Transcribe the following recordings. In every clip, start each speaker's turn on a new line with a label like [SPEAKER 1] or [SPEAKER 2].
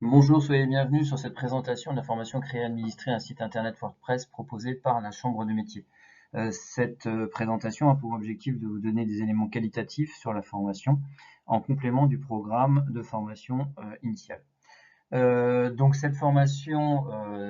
[SPEAKER 1] Bonjour, soyez bienvenus sur cette présentation de la formation Créer et administrer un site internet WordPress proposée par la Chambre de métiers. Cette présentation a pour objectif de vous donner des éléments qualitatifs sur la formation en complément du programme de formation initial. Donc cette formation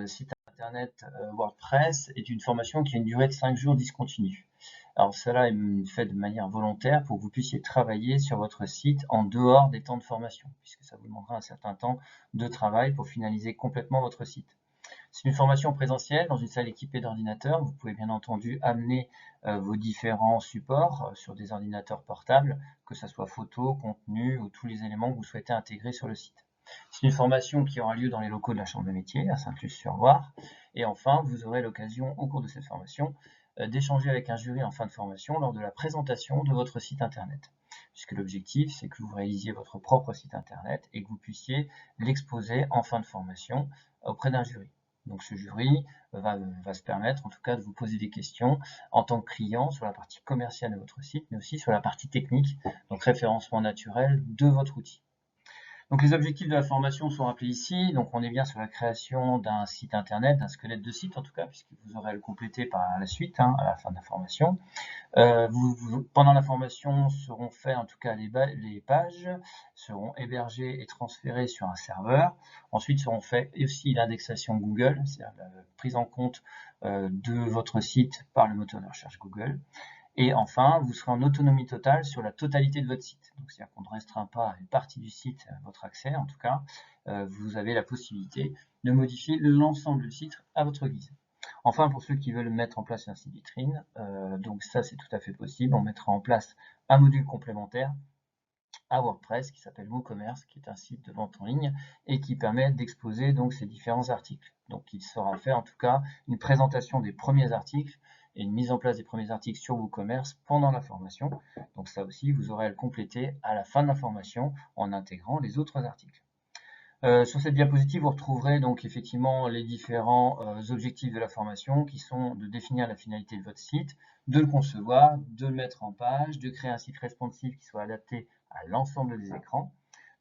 [SPEAKER 1] site internet WordPress est une formation qui a une durée de 5 jours discontinue. Alors cela est fait de manière volontaire pour que vous puissiez travailler sur votre site en dehors des temps de formation, puisque ça vous demandera un certain temps de travail pour finaliser complètement votre site. C'est une formation présentielle dans une salle équipée d'ordinateurs. Vous pouvez bien entendu amener vos différents supports sur des ordinateurs portables, que ce soit photos, contenu ou tous les éléments que vous souhaitez intégrer sur le site. C'est une formation qui aura lieu dans les locaux de la Chambre de métiers à Sainte-Luce-sur-Loire. Et enfin, vous aurez l'occasion au cours de cette formation d'échanger avec un jury en fin de formation lors de la présentation de votre site internet. Puisque l'objectif, c'est que vous réalisiez votre propre site internet et que vous puissiez l'exposer en fin de formation auprès d'un jury. Donc ce jury va se permettre en tout cas de vous poser des questions en tant que client sur la partie commerciale de votre site, mais aussi sur la partie technique, donc référencement naturel de votre outil. Donc les objectifs de la formation sont rappelés ici. Donc on est bien sur la création d'un site internet, d'un squelette de site en tout cas, puisque vous aurez à le compléter par la suite, à la fin de la formation. Pendant la formation seront faits, en tout cas les pages seront hébergées et transférées sur un serveur. Ensuite seront faits aussi l'indexation Google, c'est-à-dire la prise en compte de votre site par le moteur de recherche Google. Et enfin, vous serez en autonomie totale sur la totalité de votre site. Donc, c'est-à-dire qu'on ne restreint pas à une partie du site votre accès, en tout cas, vous avez la possibilité de modifier l'ensemble du site à votre guise. Enfin, pour ceux qui veulent mettre en place un site vitrine, donc ça c'est tout à fait possible, on mettra en place un module complémentaire à WordPress qui s'appelle WooCommerce, qui est un site de vente en ligne et qui permet d'exposer donc ces différents articles. Donc il sera fait en tout cas une présentation des premiers articles et une mise en place des premiers articles sur WooCommerce pendant la formation. Donc ça aussi, vous aurez à le compléter à la fin de la formation en intégrant les autres articles. Sur cette diapositive, vous retrouverez donc effectivement les différents objectifs de la formation qui sont de définir la finalité de votre site, de le concevoir, de le mettre en page, de créer un site responsive qui soit adapté à l'ensemble des écrans,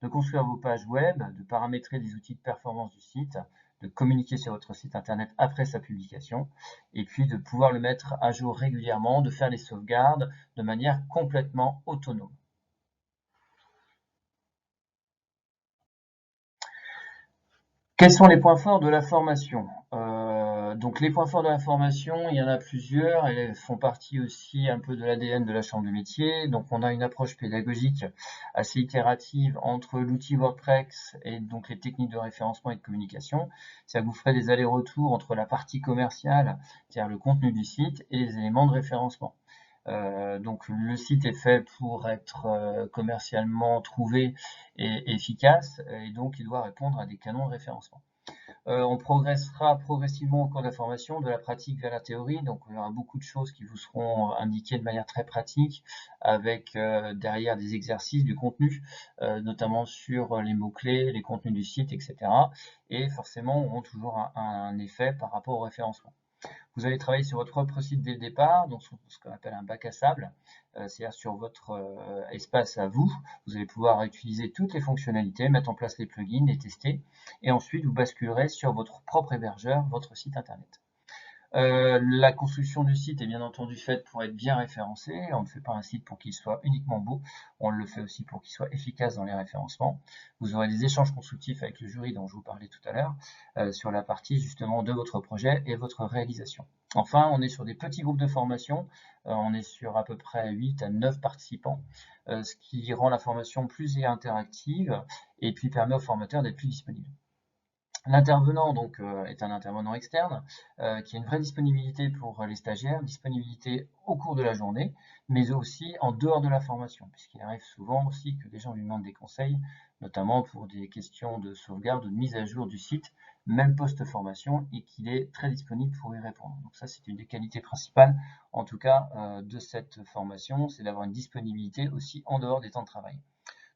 [SPEAKER 1] de construire vos pages web, de paramétrer les outils de performance du site, de communiquer sur votre site internet après sa publication, et puis de pouvoir le mettre à jour régulièrement, de faire les sauvegardes de manière complètement autonome. Quels sont les points forts de la formation? Donc les points forts de la formation, il y en a plusieurs, elles font partie aussi un peu de l'ADN de la Chambre de métiers. Donc on a une approche pédagogique assez itérative entre l'outil WordPress et donc les techniques de référencement et de communication. Ça vous ferait des allers-retours entre la partie commerciale, c'est-à-dire le contenu du site, et les éléments de référencement. Donc le site est fait pour être commercialement trouvé et efficace, et donc il doit répondre à des canons de référencement. On progressera progressivement au cours de la formation de la pratique vers la théorie, donc il y aura beaucoup de choses qui vous seront indiquées de manière très pratique, avec derrière des exercices, du contenu, notamment sur les mots-clés, les contenus du site, etc. Et forcément, on aura toujours un effet par rapport au référencement. Vous allez travailler sur votre propre site dès le départ, donc sur ce qu'on appelle un bac à sable, c'est-à-dire sur votre espace à vous. Vous allez pouvoir utiliser toutes les fonctionnalités, mettre en place les plugins, les tester, et ensuite vous basculerez sur votre propre hébergeur, votre site internet. La construction du site est bien entendu faite pour être bien référencé. On ne fait pas un site pour qu'il soit uniquement beau, on le fait aussi pour qu'il soit efficace dans les référencements. Vous aurez des échanges constructifs avec le jury dont je vous parlais tout à l'heure, sur la partie justement de votre projet et votre réalisation. Enfin, on est sur des petits groupes de formation, on est sur à peu près 8 à 9 participants, ce qui rend la formation plus interactive et puis permet aux formateurs d'être plus disponibles. L'intervenant donc est un intervenant externe qui a une vraie disponibilité pour les stagiaires, disponibilité au cours de la journée, mais aussi en dehors de la formation, puisqu'il arrive souvent aussi que des gens lui demandent des conseils, notamment pour des questions de sauvegarde ou de mise à jour du site, même post-formation, et qu'il est très disponible pour y répondre. Donc ça, c'est une des qualités principales, en tout cas, de cette formation, c'est d'avoir une disponibilité aussi en dehors des temps de travail.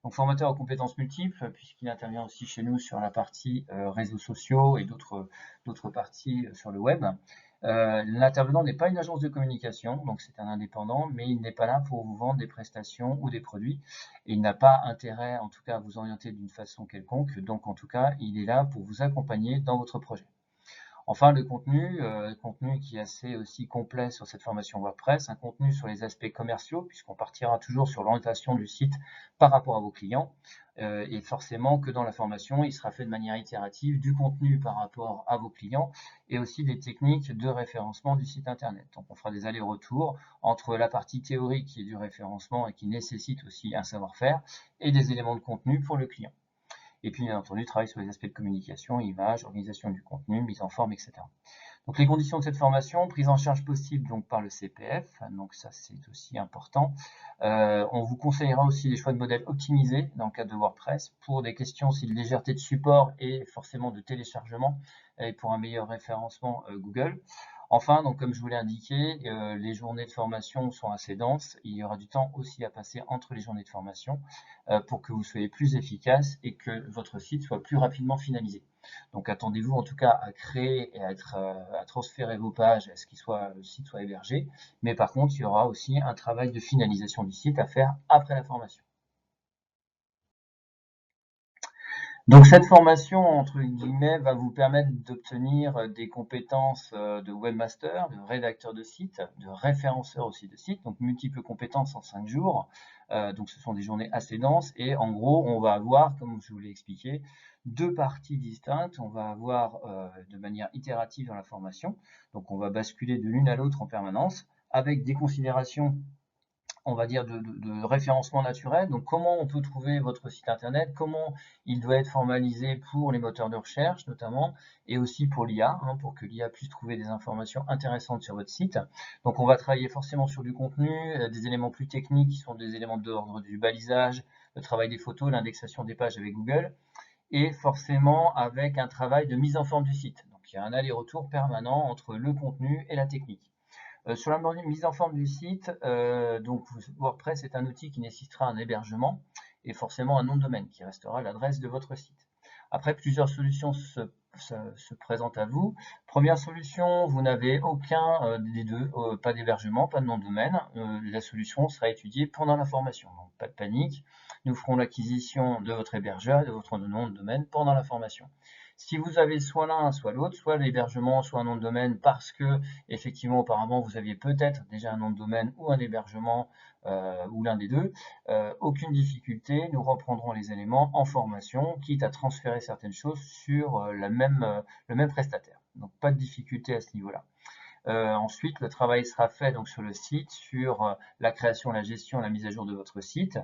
[SPEAKER 1] Donc formateur aux compétences multiples, puisqu'il intervient aussi chez nous sur la partie réseaux sociaux et d'autres parties sur le web. L'intervenant n'est pas une agence de communication, donc c'est un indépendant, mais il n'est pas là pour vous vendre des prestations ou des produits. Il n'a pas intérêt, en tout cas, à vous orienter d'une façon quelconque. Donc, en tout cas, il est là pour vous accompagner dans votre projet. Enfin, le contenu qui est assez aussi complet sur cette formation WordPress, un contenu sur les aspects commerciaux, puisqu'on partira toujours sur l'orientation du site par rapport à vos clients. Et forcément que dans la formation, il sera fait de manière itérative du contenu par rapport à vos clients et aussi des techniques de référencement du site internet. Donc on fera des allers-retours entre la partie théorique qui est du référencement et qui nécessite aussi un savoir-faire et des éléments de contenu pour le client. Et puis, bien entendu, travail sur les aspects de communication, images, organisation du contenu, mise en forme, etc. Donc, les conditions de cette formation, prise en charge possible donc par le CPF, donc ça c'est aussi important. On vous conseillera aussi des choix de modèles optimisés dans le cadre de WordPress pour des questions aussi de légèreté de support et forcément de téléchargement et pour un meilleur référencement Google. Enfin, donc comme je vous l'ai indiqué, les journées de formation sont assez denses. Il y aura du temps aussi à passer entre les journées de formation pour que vous soyez plus efficace et que votre site soit plus rapidement finalisé. Donc attendez-vous en tout cas à créer et à transférer vos pages à ce que le site soit hébergé. Mais par contre, il y aura aussi un travail de finalisation du site à faire après la formation. Donc cette formation, entre guillemets, va vous permettre d'obtenir des compétences de webmaster, de rédacteur de site, de référenceur aussi de site, donc multiples compétences en 5 jours. Donc ce sont des journées assez denses et en gros, on va avoir, comme je vous l'ai expliqué, deux parties distinctes. On va avoir de manière itérative dans la formation, donc on va basculer de l'une à l'autre en permanence avec des considérations on va dire, de référencement naturel. Donc, comment on peut trouver votre site internet, comment il doit être formalisé pour les moteurs de recherche, notamment, et aussi pour l'IA, pour que l'IA puisse trouver des informations intéressantes sur votre site. Donc, on va travailler forcément sur du contenu, des éléments plus techniques qui sont des éléments d'ordre du balisage, le travail des photos, l'indexation des pages avec Google, et forcément avec un travail de mise en forme du site. Donc, il y a un aller-retour permanent entre le contenu et la technique. Sur la mise en forme du site, donc WordPress est un outil qui nécessitera un hébergement et forcément un nom de domaine qui restera l'adresse de votre site. Après, plusieurs solutions se présentent à vous. Première solution, vous n'avez aucun des deux, pas d'hébergement, pas de nom de domaine. La solution sera étudiée pendant la formation. Donc, pas de panique. Nous ferons l'acquisition de votre hébergeur et de votre nom de domaine pendant la formation. Si vous avez soit l'un, soit l'autre, soit l'hébergement, soit un nom de domaine, parce que effectivement auparavant vous aviez peut-être déjà un nom de domaine ou un hébergement ou l'un des deux, aucune difficulté, nous reprendrons les éléments en formation, quitte à transférer certaines choses sur le même prestataire. Donc pas de difficulté à ce niveau-là. Ensuite, le travail sera fait donc sur le site, sur la création, la gestion, la mise à jour de votre site.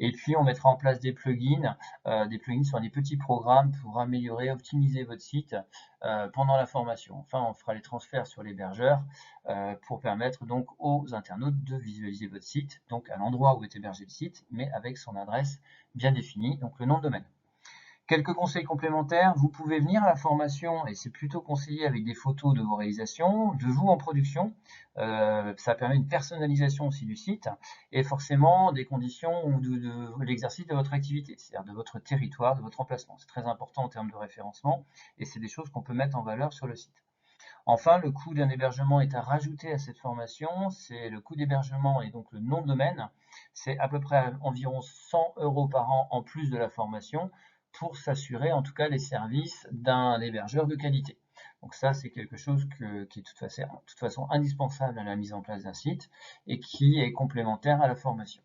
[SPEAKER 1] Et puis, on mettra en place des plugins. Des plugins sont des petits programmes pour améliorer, optimiser votre site pendant la formation. Enfin, on fera les transferts sur l'hébergeur pour permettre donc aux internautes de visualiser votre site, donc à l'endroit où est hébergé le site, mais avec son adresse bien définie, donc le nom de domaine. Quelques conseils complémentaires, vous pouvez venir à la formation et c'est plutôt conseillé avec des photos de vos réalisations, de vous en production. Ça permet une personnalisation aussi du site et forcément des conditions de l'exercice de votre activité, c'est-à-dire de votre territoire, de votre emplacement. C'est très important en termes de référencement et c'est des choses qu'on peut mettre en valeur sur le site. Enfin, le coût d'un hébergement est à rajouter à cette formation. C'est le coût d'hébergement et donc le nom de domaine. C'est à peu près environ 100 € par an en plus de la formation pour s'assurer en tout cas les services d'un hébergeur de qualité. Donc ça, c'est quelque chose qui est de toute façon indispensable à la mise en place d'un site et qui est complémentaire à la formation.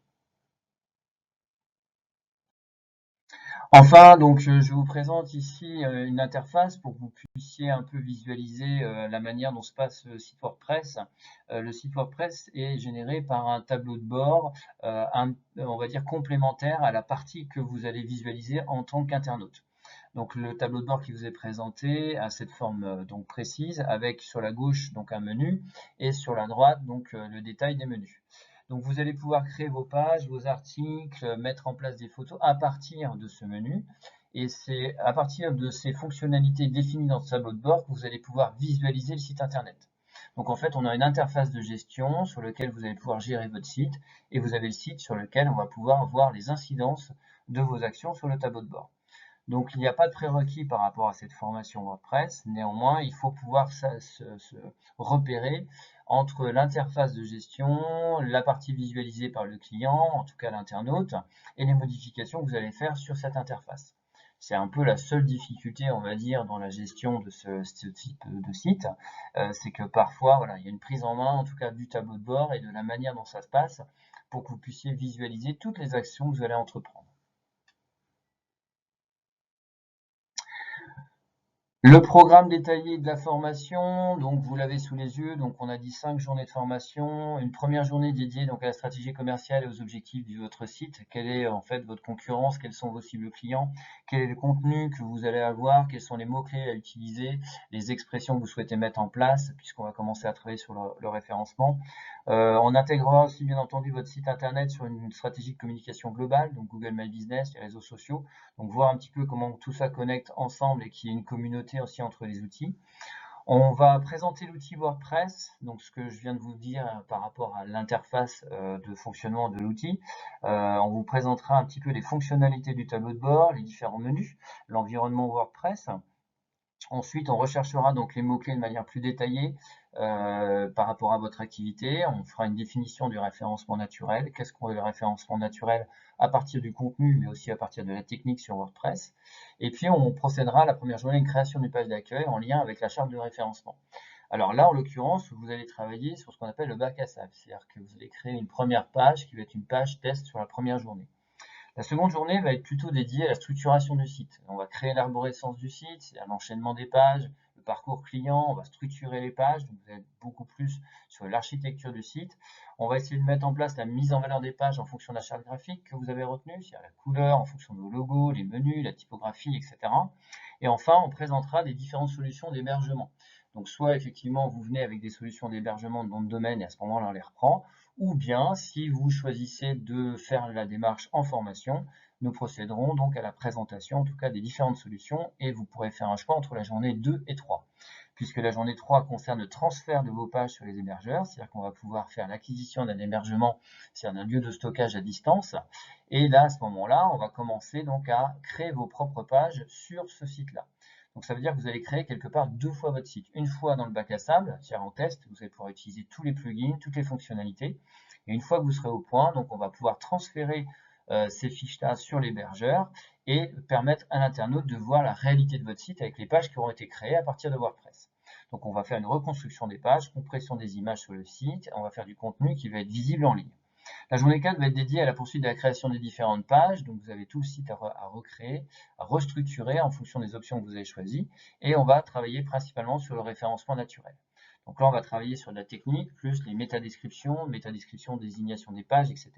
[SPEAKER 1] Enfin, donc je vous présente ici une interface pour que vous puissiez un peu visualiser la manière dont se passe le site WordPress. Le site WordPress est généré par un tableau de bord, on va dire complémentaire à la partie que vous allez visualiser en tant qu'internaute. Donc le tableau de bord qui vous est présenté a cette forme donc précise avec sur la gauche donc un menu et sur la droite donc le détail des menus. Donc vous allez pouvoir créer vos pages, vos articles, mettre en place des photos à partir de ce menu. Et c'est à partir de ces fonctionnalités définies dans ce tableau de bord que vous allez pouvoir visualiser le site internet. Donc en fait, on a une interface de gestion sur laquelle vous allez pouvoir gérer votre site et vous avez le site sur lequel on va pouvoir voir les incidences de vos actions sur le tableau de bord. Donc il n'y a pas de prérequis par rapport à cette formation WordPress. Néanmoins, il faut pouvoir se repérer entre l'interface de gestion, la partie visualisée par le client, en tout cas l'internaute, et les modifications que vous allez faire sur cette interface. C'est un peu la seule difficulté, on va dire, dans la gestion de ce type de site. C'est que parfois, voilà, il y a une prise en main, en tout cas du tableau de bord et de la manière dont ça se passe, pour que vous puissiez visualiser toutes les actions que vous allez entreprendre. Le programme détaillé de la formation, donc vous l'avez sous les yeux, donc on a dit 5 journées de formation, une première journée dédiée donc à la stratégie commerciale et aux objectifs de votre site, quelle est en fait votre concurrence, quels sont vos cibles clients, quel est le contenu que vous allez avoir, quels sont les mots-clés à utiliser, les expressions que vous souhaitez mettre en place, puisqu'on va commencer à travailler sur le référencement. On intégrera aussi bien entendu votre site internet sur une stratégie de communication globale, donc Google My Business, les réseaux sociaux, donc voir un petit peu comment tout ça connecte ensemble et qu'il y ait une communauté aussi entre les outils. On va présenter l'outil WordPress, donc ce que je viens de vous dire par rapport à l'interface de fonctionnement de l'outil. On vous présentera un petit peu les fonctionnalités du tableau de bord, les différents menus, l'environnement WordPress. Ensuite, on recherchera donc les mots-clés de manière plus détaillée par rapport à votre activité. On fera une définition du référencement naturel. Qu'est-ce qu'est le référencement naturel à partir du contenu, mais aussi à partir de la technique sur WordPress. Et puis, on procédera à la première journée à une création d'une page d'accueil en lien avec la charte de référencement. Alors là, en l'occurrence, vous allez travailler sur ce qu'on appelle le bac à sable, c'est-à-dire que vous allez créer une première page qui va être une page test sur la première journée. La seconde journée va être plutôt dédiée à la structuration du site. On va créer l'arborescence du site, c'est l'enchaînement des pages, le parcours client, on va structurer les pages, donc vous êtes beaucoup plus sur l'architecture du site. On va essayer de mettre en place la mise en valeur des pages en fonction de la charte graphique que vous avez retenue, c'est-à-dire la couleur, en fonction de vos logos, les menus, la typographie, etc. Et enfin, on présentera les différentes solutions d'hébergement. Donc soit effectivement vous venez avec des solutions d'hébergement de nom de domaine et à ce moment-là on les reprend, ou bien si vous choisissez de faire la démarche en formation, nous procéderons donc à la présentation en tout cas des différentes solutions et vous pourrez faire un choix entre la journée 2 et 3. Puisque la journée 3 concerne le transfert de vos pages sur les hébergeurs, c'est-à-dire qu'on va pouvoir faire l'acquisition d'un hébergement, c'est-à-dire d'un lieu de stockage à distance. Et là, à ce moment-là, on va commencer donc à créer vos propres pages sur ce site-là. Donc ça veut dire que vous allez créer quelque part 2 fois votre site. Une fois dans le bac à sable, c'est-à-dire en test, vous allez pouvoir utiliser tous les plugins, toutes les fonctionnalités. Et une fois que vous serez au point, donc on va pouvoir transférer ces fiches-là sur l'hébergeur et permettre à l'internaute de voir la réalité de votre site avec les pages qui auront été créées à partir de WordPress. Donc on va faire une reconstruction des pages, compression des images sur le site, on va faire du contenu qui va être visible en ligne. La journée 4 va être dédiée à la poursuite de la création des différentes pages, donc vous avez tout le site à recréer, à restructurer en fonction des options que vous avez choisies, et on va travailler principalement sur le référencement naturel. Donc là, on va travailler sur de la technique, plus les métadescriptions, désignation des pages, etc.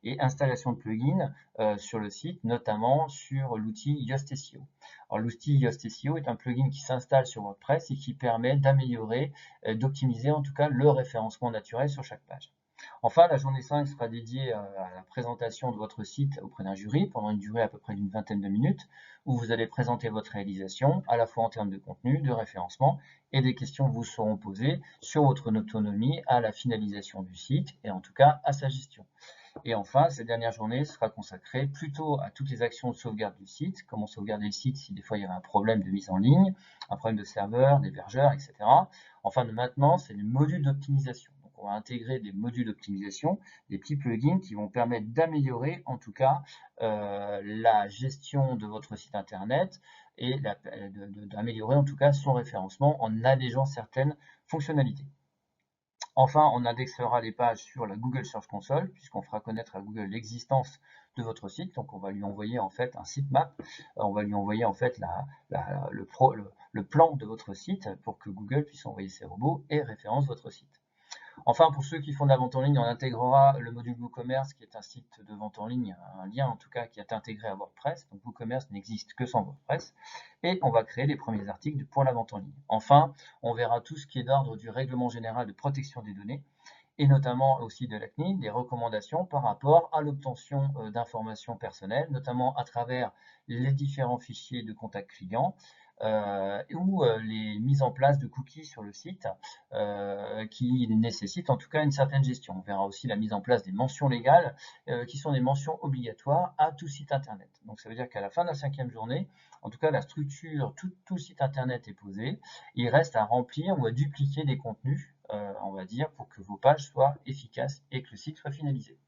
[SPEAKER 1] Et installation de plugins sur le site, notamment sur l'outil Yoast SEO. Alors l'outil Yoast SEO est un plugin qui s'installe sur WordPress et qui permet d'améliorer, d'optimiser en tout cas le référencement naturel sur chaque page. Enfin, la journée 5 sera dédiée à la présentation de votre site auprès d'un jury pendant une durée à peu près d'une vingtaine de minutes, où vous allez présenter votre réalisation, à la fois en termes de contenu, de référencement, et des questions vous seront posées sur votre autonomie à la finalisation du site, et en tout cas à sa gestion. Et enfin, cette dernière journée sera consacrée plutôt à toutes les actions de sauvegarde du site, comment sauvegarder le site si des fois il y avait un problème de mise en ligne, un problème de serveur, d'hébergeur, etc. Enfin, de maintenance et les modules d'optimisation. Donc, on va intégrer des modules d'optimisation, des petits plugins qui vont permettre d'améliorer en tout cas la gestion de votre site internet et d'améliorer en tout cas son référencement en allégeant certaines fonctionnalités. Enfin, on indexera les pages sur la Google Search Console, puisqu'on fera connaître à Google l'existence de votre site. Donc, on va lui envoyer en fait un sitemap, on va lui envoyer en fait le plan de votre site pour que Google puisse envoyer ses robots et référence votre site. Enfin, pour ceux qui font de la vente en ligne, on intégrera le module WooCommerce, qui est un site de vente en ligne, un lien en tout cas qui est intégré à WordPress. Donc WooCommerce n'existe que sans WordPress. Et on va créer les premiers articles pour la vente en ligne. Enfin, on verra tout ce qui est d'ordre du règlement général de protection des données, et notamment aussi de la CNIL, des recommandations par rapport à l'obtention d'informations personnelles, notamment à travers les différents fichiers de contact client, ou les mises en place de cookies sur le site qui nécessitent en tout cas une certaine gestion. On verra aussi la mise en place des mentions légales qui sont des mentions obligatoires à tout site internet. Donc ça veut dire qu'à la fin de la 5e journée, en tout cas la structure, tout site internet est posé. Il reste à remplir ou à dupliquer des contenus, on va dire, pour que vos pages soient efficaces et que le site soit finalisé.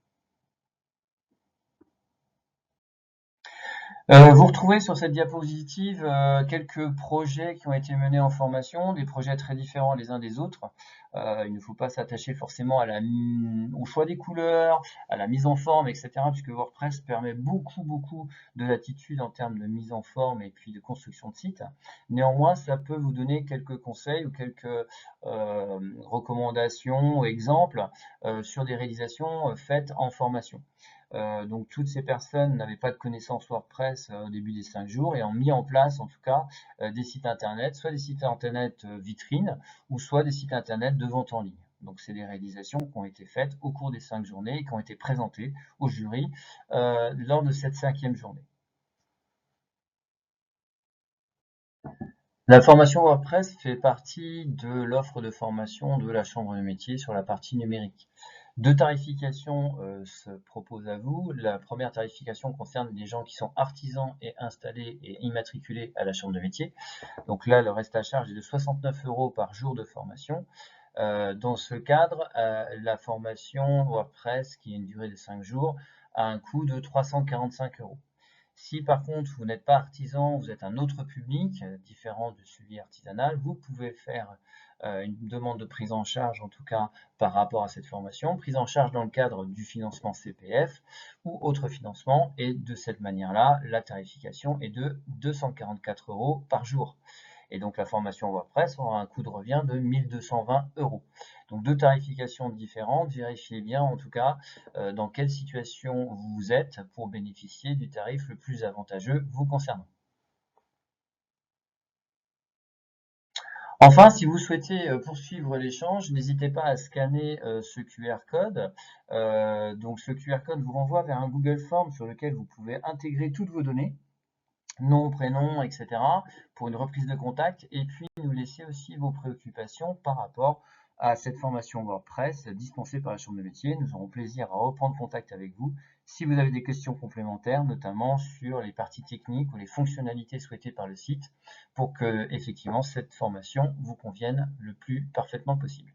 [SPEAKER 1] Vous retrouvez sur cette diapositive quelques projets qui ont été menés en formation, des projets très différents les uns des autres. Il ne faut pas s'attacher forcément au choix des couleurs, à la mise en forme, etc. puisque WordPress permet beaucoup de latitude en termes de mise en forme et puis de construction de site. Néanmoins, ça peut vous donner quelques conseils ou quelques recommandations ou exemples sur des réalisations faites en formation. Donc toutes ces personnes n'avaient pas de connaissances WordPress au début des 5 jours et ont mis en place en tout cas des sites internet, soit des sites internet vitrines ou soit des sites internet de vente en ligne. Donc c'est des réalisations qui ont été faites au cours des 5 journées et qui ont été présentées au jury lors de cette 5e journée. La formation WordPress fait partie de l'offre de formation de la Chambre de métier sur la partie numérique. Deux tarifications se proposent à vous. La première tarification concerne les gens qui sont artisans et installés et immatriculés à la Chambre de métier. Donc là, le reste à charge est de 69 € par jour de formation. Dans ce cadre, la formation WordPress, qui a une durée de 5 jours, a un coût de 345 €. Si par contre vous n'êtes pas artisan, vous êtes un autre public différent du suivi artisanal, vous pouvez faire une demande de prise en charge, en tout cas par rapport à cette formation, prise en charge dans le cadre du financement CPF ou autre financement, et de cette manière-là, la tarification est de 244 € par jour. Et donc la formation WordPress aura un coût de revient de 1220 €. Donc deux tarifications différentes, vérifiez bien en tout cas dans quelle situation vous êtes pour bénéficier du tarif le plus avantageux vous concernant. Enfin, si vous souhaitez poursuivre l'échange, n'hésitez pas à scanner ce QR code. Donc ce QR code vous renvoie vers un Google Form sur lequel vous pouvez intégrer toutes vos données, nom, prénom, etc. pour une reprise de contact, et puis nous laisser aussi vos préoccupations par rapport à cette formation WordPress dispensée par la Chambre de métier. Nous aurons plaisir à reprendre contact avec vous si vous avez des questions complémentaires, notamment sur les parties techniques ou les fonctionnalités souhaitées par le site, pour que effectivement cette formation vous convienne le plus parfaitement possible.